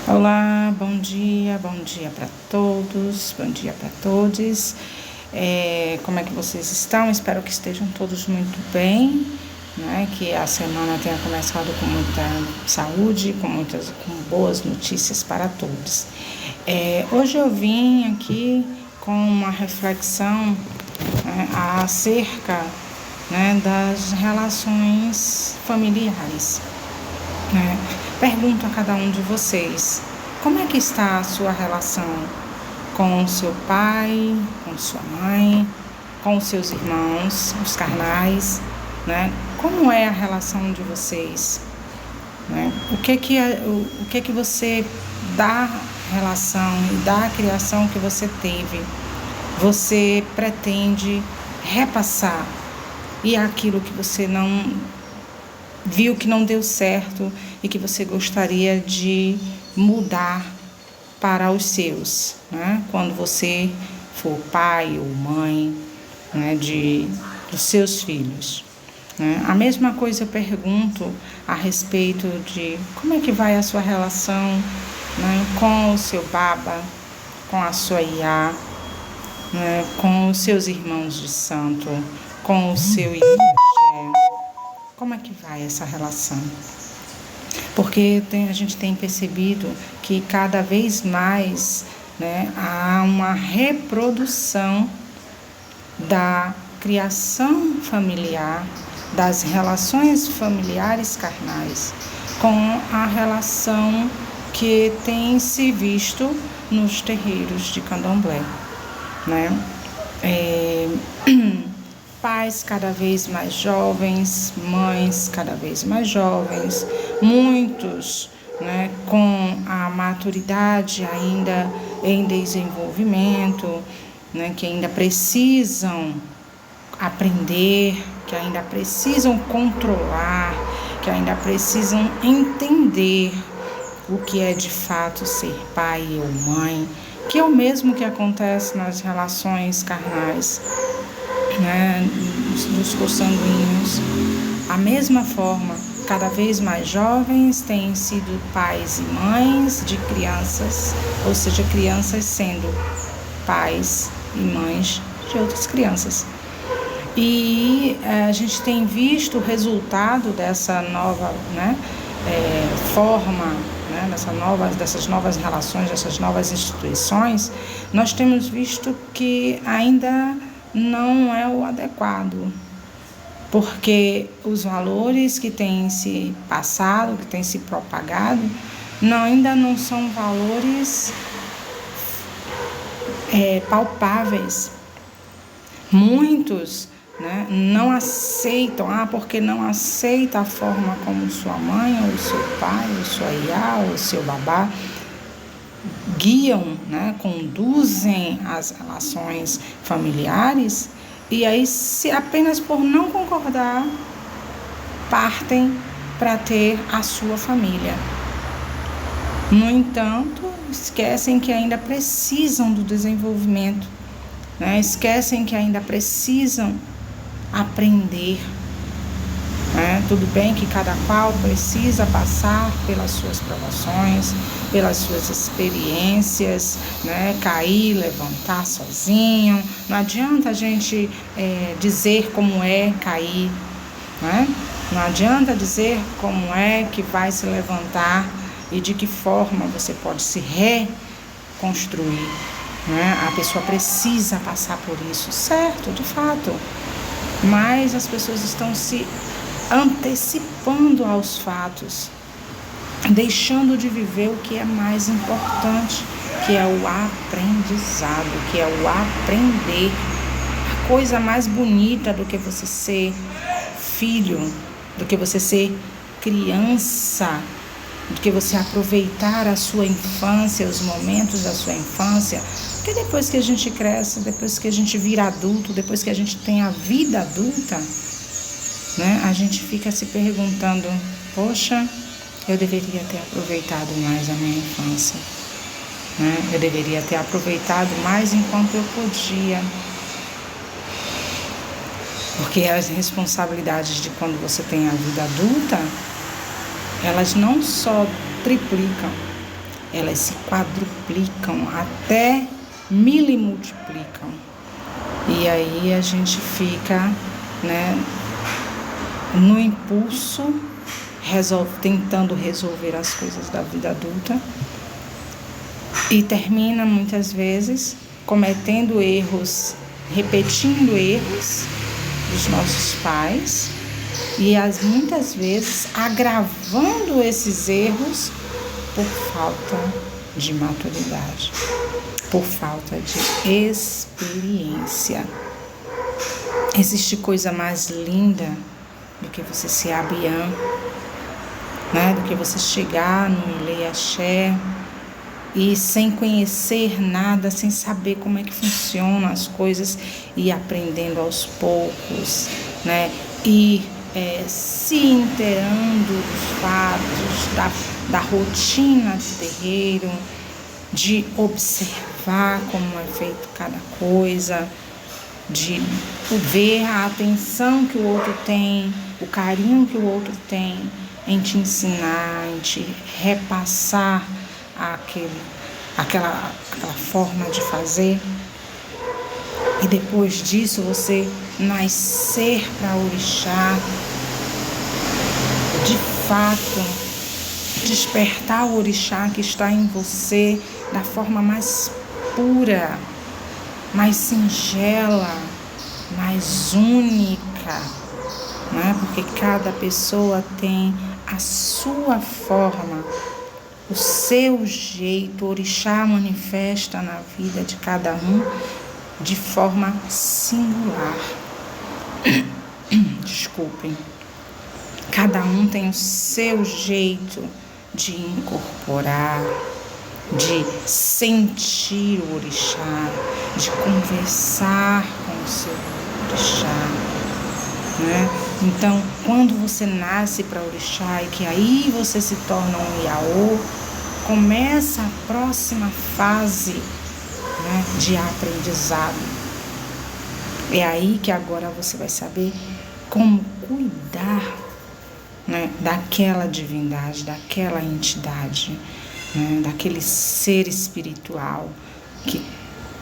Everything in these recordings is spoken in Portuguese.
Olá, bom dia para todos, bom dia para todos. Como é que vocês estão? Espero que estejam todos muito bem, né? Que a semana tenha começado com muita saúde, com boas notícias para todos. Hoje eu vim aqui com uma reflexão, né, acerca, né, das relações familiares, né? Pergunto a cada um de vocês, como é que está a sua relação com o seu pai, com sua mãe, com os seus irmãos, os carnais, né? Como é a relação de vocês, né? O que que você, da relação e da criação que você teve, você pretende repassar, e aquilo que você não viu que não deu certo e que você gostaria de mudar para os seus, né? Quando você for pai ou mãe, né, dos seus filhos, né? A mesma coisa eu pergunto a respeito de como é que vai a sua relação, né, com o seu baba, com a sua iá, né, com os seus irmãos de santo, com o seu irmão. Como é que vai essa relação? Porque a gente tem percebido que cada vez mais, né, há uma reprodução da criação familiar, das relações familiares carnais, com a relação que tem se visto nos terreiros de candomblé, né? Pais cada vez mais jovens, mães cada vez mais jovens, muitos, né, com a maturidade ainda em desenvolvimento, né, que ainda precisam aprender, que ainda precisam controlar, que ainda precisam entender o que é de fato ser pai ou mãe, que é o mesmo que acontece nas relações carnais, né, dos consanguíneos. A mesma forma, cada vez mais jovens têm sido pais e mães de crianças, ou seja, crianças sendo pais e mães de outras crianças. E a gente tem visto o resultado dessa nova, né, forma, né, dessas novas relações, dessas novas instituições. Nós temos visto que ainda não é o adequado, porque os valores que têm se passado, que têm se propagado, ainda não são valores palpáveis. Muitos, né, não aceitam, porque não aceita a forma como sua mãe, ou seu pai, ou sua iá, ou seu babá guiam, né, conduzem as relações familiares, e aí, se apenas por não concordar, partem para ter a sua família. No entanto, esquecem que ainda precisam do desenvolvimento, né? Esquecem que ainda precisam aprender. Tudo bem que cada qual precisa passar pelas suas provações, pelas suas experiências, né? Cair, levantar sozinho. Não adianta a gente dizer como é cair, né? Não adianta dizer como é que vai se levantar e de que forma você pode se reconstruir, né? A pessoa precisa passar por isso, certo, de fato. Mas as pessoas estão se antecipando aos fatos, deixando de viver o que é mais importante, que é o aprendizado, que é o aprender. A coisa mais bonita do que você ser filho, do que você ser criança, do que você aproveitar a sua infância, os momentos da sua infância, porque depois que a gente cresce, depois que a gente vira adulto, depois que a gente tem a vida adulta, né, a gente fica se perguntando, poxa, eu deveria ter aproveitado mais a minha infância, né? Eu deveria ter aproveitado mais enquanto eu podia, porque as responsabilidades de quando você tem a vida adulta, elas não só triplicam, elas se quadruplicam, até milimultiplicam. E aí a gente fica, né, no impulso, tentando resolver as coisas da vida adulta, e termina muitas vezes cometendo erros, repetindo erros dos nossos pais, e muitas vezes agravando esses erros por falta de maturidade, por falta de experiência. Existe coisa mais linda do que você ser abiã, né? Do que você chegar no Ilê Axé e sem conhecer nada, sem saber como é que funcionam as coisas, e aprendendo aos poucos, né? E se inteirando dos fatos, da rotina de terreiro, de observar como é feito cada coisa, de ver a atenção que o outro tem, o carinho que o outro tem em te ensinar, em te repassar aquela forma de fazer. E depois disso você nascer para orixá, de fato despertar o orixá que está em você da forma mais pura, mais singela, mais única, né? Porque cada pessoa tem a sua forma, o seu jeito. O orixá manifesta na vida de cada um de forma singular. Desculpem. Cada um tem o seu jeito de incorporar, de sentir o orixá, de conversar com o seu orixá, né? Então, quando você nasce para orixá e que aí você se torna um iaô, começa a próxima fase, né, de aprendizado. É aí que agora você vai saber como cuidar, né, daquela divindade, daquela entidade, né, daquele ser espiritual que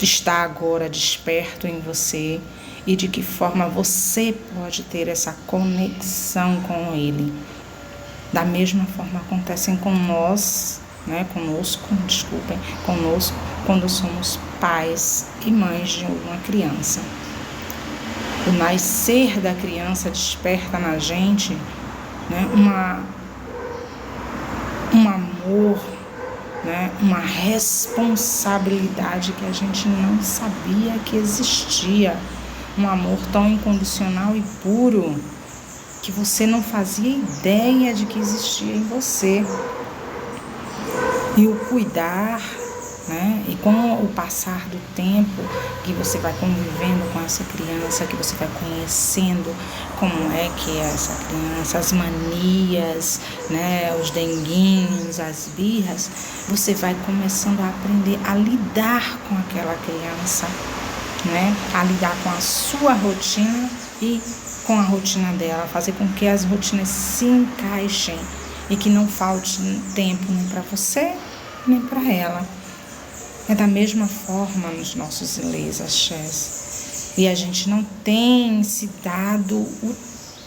está agora desperto em você, e de que forma você pode ter essa conexão com ele. Da mesma forma acontecem com nós, né, conosco, quando somos pais e mães de uma criança. O nascer da criança desperta na gente, né, um amor, né, uma responsabilidade que a gente não sabia que existia. Um amor tão incondicional e puro que você não fazia ideia de que existia em você. E o cuidar, né? E com o passar do tempo, que você vai convivendo com essa criança, que você vai conhecendo como é que é essa criança, as manias, né? Os denguinhos, as birras, você vai começando a aprender a lidar com aquela criança, né? A lidar com a sua rotina e com a rotina dela, fazer com que as rotinas se encaixem e que não falte tempo nem para você, nem para ela. É da mesma forma nos nossos Ilês Axés. E a gente não tem se dado o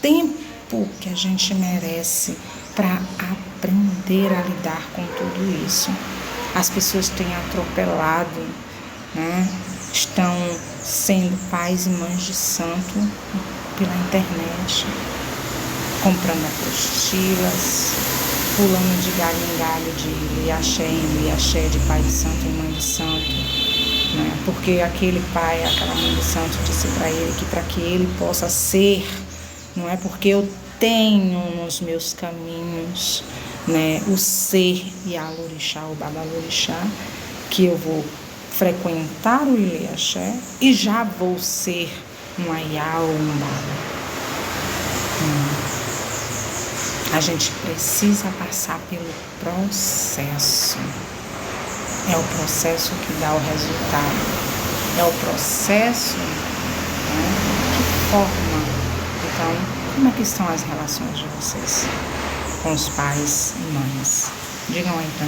tempo que a gente merece para aprender a lidar com tudo isso. As pessoas têm atropelado, né? Estão sendo pais e mães de santo pela internet, comprando apostilas, pulando de galho em galho, de Ilê Axé em Ilê Axé, de pai de santo e mãe de santo, né? Porque aquele pai, aquela mãe de santo disse para ele que para que ele possa ser, não é porque eu tenho nos meus caminhos, né, o ser Ialorixá, o Babalorixá, que eu vou frequentar o Ilê Axé e já vou ser um Aiá ou um Baba. A gente precisa passar pelo processo. É o processo que dá o resultado. É o processo, né, que forma. Então, como é que estão as relações de vocês com os pais e mães? Digam aí pra mim.